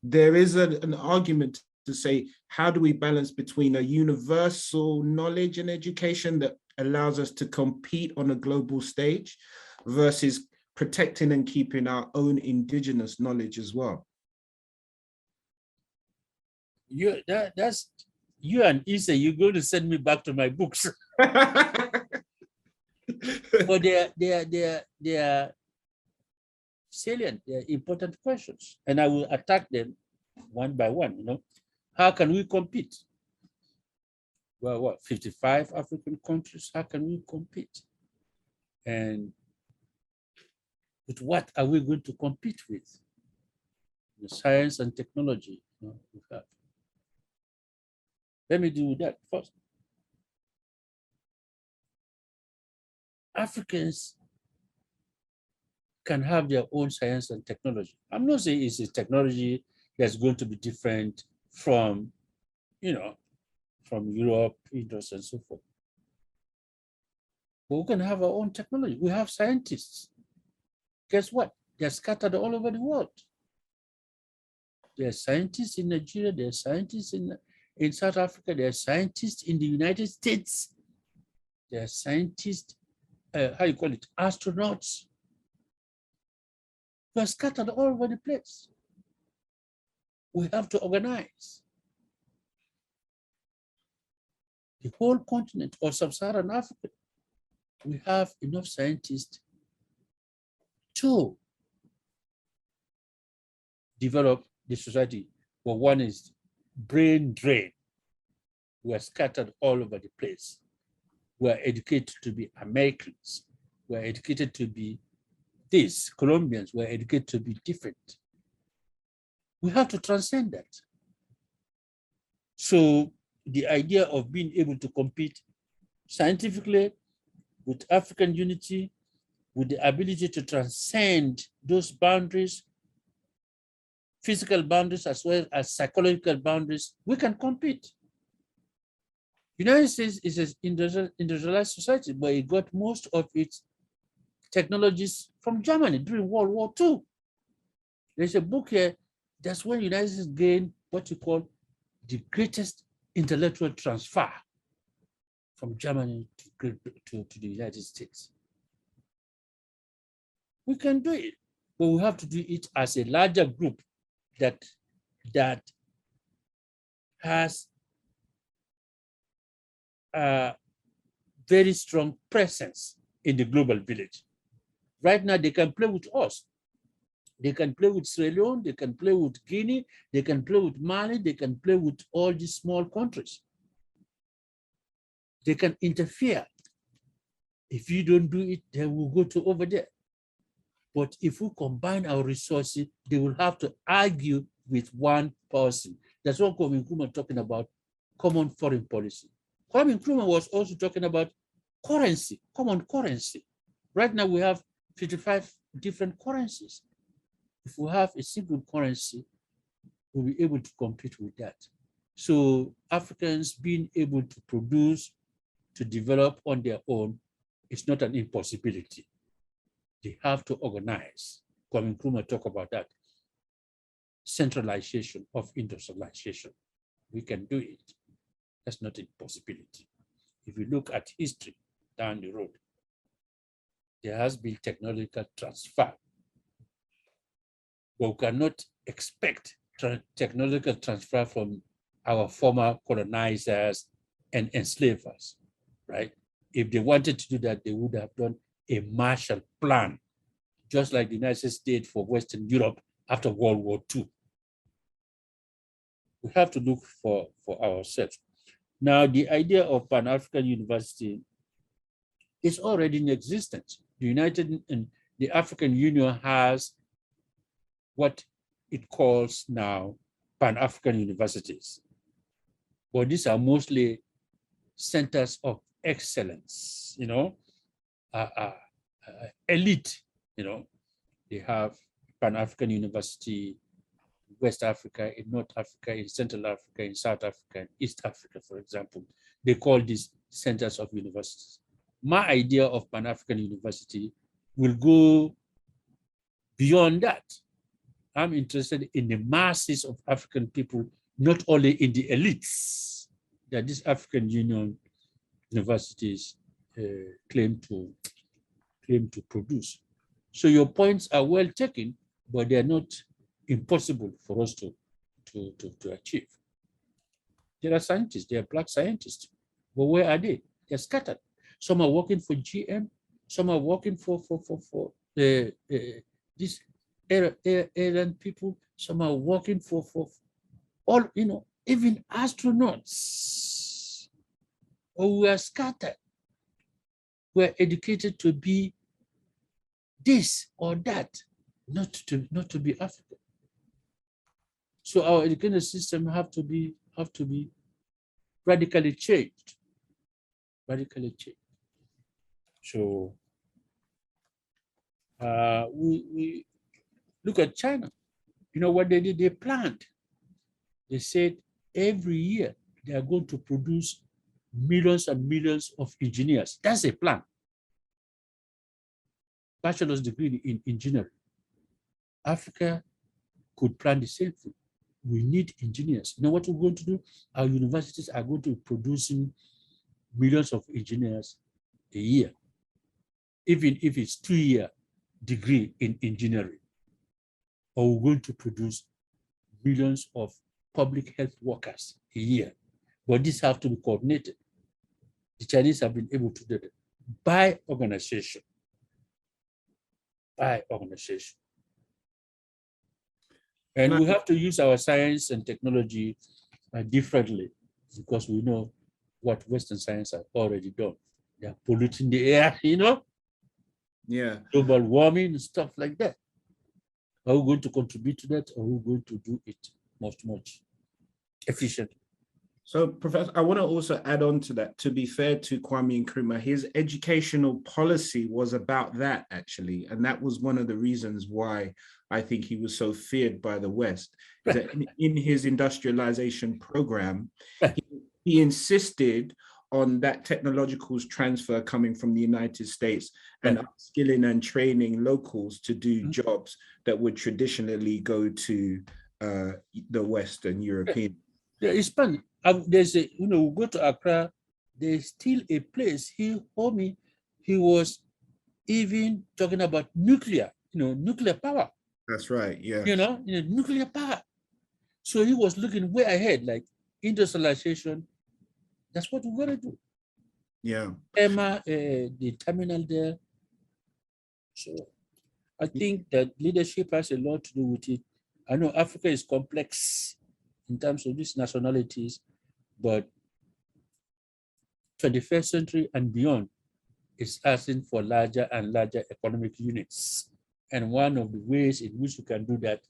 there is an argument to say, how do we balance between a universal knowledge and education that allows us to compete on a global stage versus protecting and keeping our own indigenous knowledge as well? That's you and Issa, you're going to send me back to my books. But they are salient, they are important questions, and I will attack them one by one. How can we compete? Well, 55 African countries, how can we compete? And with what are we going to compete with? The science and technology we have. Let me do that first. Africans can have their own science and technology. I'm not saying it's a technology that's going to be different from, from Europe, and so forth. But we can have our own technology. We have scientists. Guess what? They're scattered all over the world. There are scientists in Nigeria, there are scientists in South Africa, there are scientists in the United States, there are scientists, astronauts. They are scattered all over the place. We have to organize. The whole continent of sub-Saharan Africa, we have enough scientists to develop the society. But one is brain drain. We are scattered all over the place. We are educated to be Americans. We are educated to be this, Colombians. We are educated to be different. We have to transcend that. So the idea of being able to compete scientifically with African unity, with the ability to transcend those boundaries, physical boundaries as well as psychological boundaries, we can compete. United States is an industrialized society, but it got most of its technologies from Germany during World War II. There's a book here, that's when United States gained what you call the greatest intellectual transfer from Germany to the United States. We can do it, but we have to do it as a larger group that has a very strong presence in the global village. Right now, they can play with us. They can play with Sierra Leone, they can play with Guinea, they can play with Mali, they can play with all these small countries. They can interfere. If you don't do it, they will go to over there. But if we combine our resources, they will have to argue with one person. That's what Kwame Nkrumah talking about, common foreign policy. Kwame Nkrumah was also talking about currency, common currency. Right now we have 55 different currencies. If we have a single currency, we'll be able to compete with that. So Africans being able to produce, to develop on their own is not an impossibility. They have to organize. Kwame Nkrumah talk about that. Centralization of industrialization. We can do it. That's not a possibility. If you look at history down the road, there has been technological transfer. But we cannot expect technological transfer from our former colonizers and enslavers, right? If they wanted to do that, they would have done a Marshall Plan, just like the United States for Western Europe after World War II. We have to look for ourselves. Now, the idea of Pan-African University is already in existence. The African Union has what it calls now Pan-African universities. But these are mostly centers of excellence, elite, They have Pan-African University in West Africa, in North Africa, in Central Africa, in South Africa, in East Africa, for example. They call these centers of universities. My idea of Pan-African University will go beyond that. I'm interested in the masses of African people, not only in the elites that these African Union universities claim to produce. So your points are well taken, but they are not impossible for us to achieve. There are scientists, there are Black scientists, but where are they? They're scattered. Some are working for GM, some are working for these airline people, some are working for all, even astronauts. Or we are scattered. We're educated to be this or that, not to be African. So our education system have to be radically changed. Radically changed. So we look at China. You know what they did? They planned. They said every year they are going to produce millions and millions of engineers. That's a plan. Bachelor's degree in engineering. Africa could plan the same thing. We need engineers. You know what we're going to do? Our universities are going to be producing millions of engineers a year, even if it's 2-year degree in engineering. Or we're going to produce millions of public health workers a year. But these have to be coordinated. The Chinese have been able to do that by organization. By organization. And we have to use our science and technology differently, because we know what Western science has already done. They are polluting the air, Yeah. Global warming and stuff like that. Are we going to contribute to that, or are we going to do it much efficiently? So, Professor, I want to also add on to that. To be fair to Kwame Nkrumah, his educational policy was about that, actually. And that was one of the reasons why I think he was so feared by the West. Is that in his industrialization program, he insisted on that technological transfer coming from the United States and upskilling and training locals to do jobs that would traditionally go to the Western European. Yeah, it's funny. There's a, we go to Accra, there's still a place. He told me he was even talking about nuclear, nuclear power. That's right, yeah. Nuclear power. So he was looking way ahead, like industrialization. That's what we're going to do. Yeah. Emma, the terminal there. So I think that leadership has a lot to do with it. I know Africa is complex in terms of these nationalities, but 21st century and beyond is asking for larger and larger economic units. And one of the ways in which we can do that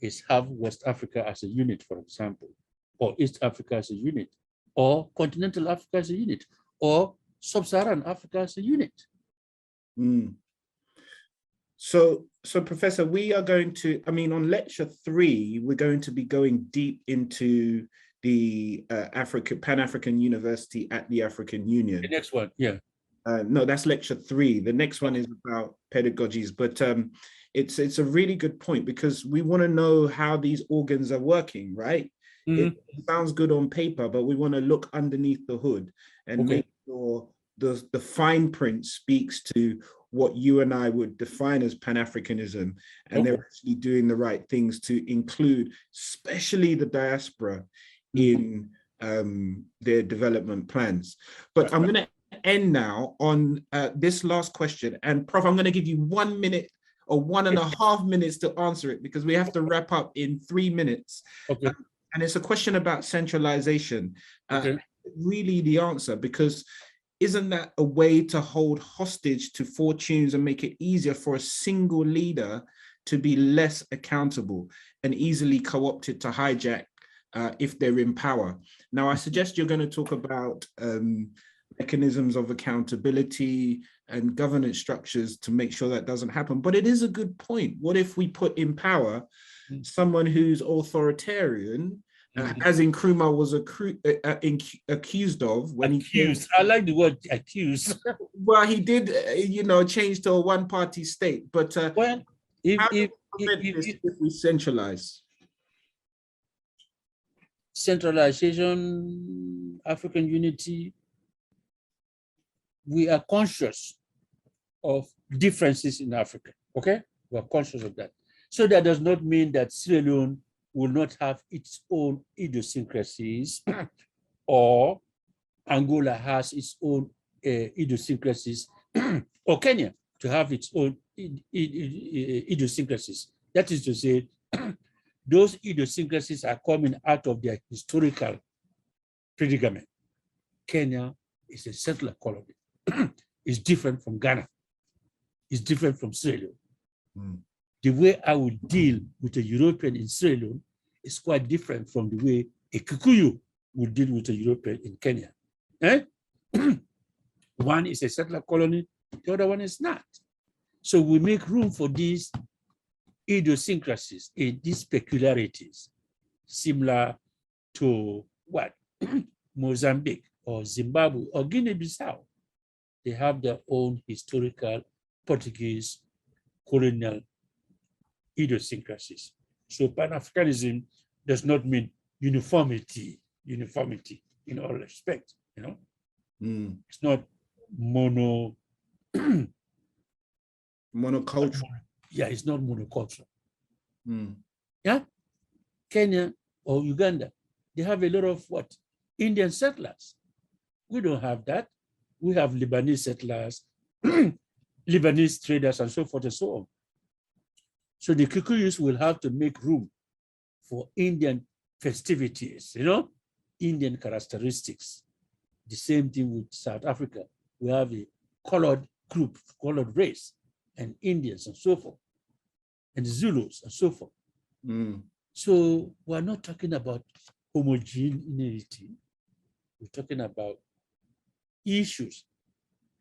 is have West Africa as a unit, for example, or East Africa as a unit, or continental Africa as a unit, or sub-Saharan Africa as a unit. So, Professor, we are going to, on lecture 3, we're going to be going deep into the Pan-African University at the African Union. The next one, yeah. No, that's lecture 3. The next one is about pedagogies, but it's a really good point, because we want to know how these organs are working, right? It sounds good on paper, but we want to look underneath the hood and make sure the fine print speaks to what you and I would define as Pan-Africanism, and they're actually doing the right things to include, especially the diaspora, in their development plans. But I'm going to end now on this last question, and Prof, I'm going to give you 1 minute or 1.5 minutes to answer it, because we have to wrap up in 3 minutes. And it's a question about centralization. Really the answer, because isn't that a way to hold hostage to fortunes and make it easier for a single leader to be less accountable and easily co-opted to hijack if they're in power? Now, I suggest you're going to talk about mechanisms of accountability and governance structures to make sure that doesn't happen. But it is a good point. What if we put in power someone who's authoritarian, as Nkrumah was accused of when accused. I like the word accused. Well, he did, change to a one-party state. But well, if we centralize? Centralization, African unity, we are conscious of differences in Africa, okay? We are conscious of that. So that does not mean that Sierra Leone will not have its own idiosyncrasies, or Angola has its own idiosyncrasies, or Kenya to have its own idiosyncrasies. That is to say, those idiosyncrasies are coming out of their historical predicament. Kenya is a settler colony. It's different from Ghana. It's different from Sierra Leone. The way I would deal with a European in Sierra Leone is quite different from the way a Kikuyu would deal with a European in Kenya. One is a settler colony, the other one is not. So we make room for these idiosyncrasies, these peculiarities, similar to what? Mozambique or Zimbabwe or Guinea-Bissau. They have their own historical Portuguese colonial idiosyncrasies. So Pan-Africanism does not mean uniformity in all respects, It's not monocultural. Yeah, it's not monocultural. Yeah, Kenya or Uganda, they have a lot of what? Indian settlers. We don't have that. We have Lebanese settlers, Lebanese traders, and so forth and so on. So the Kikuyus will have to make room for Indian festivities, Indian characteristics. The same thing with South Africa. We have a colored group, colored race, and Indians and so forth, and Zulus and so forth. So we're not talking about homogeneity. We're talking about issues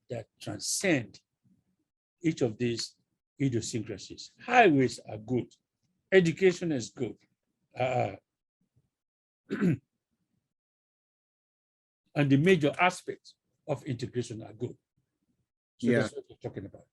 that transcend each of these idiosyncrasies. Highways are good. Education is good. And the major aspects of integration are good. So that's what we're talking about.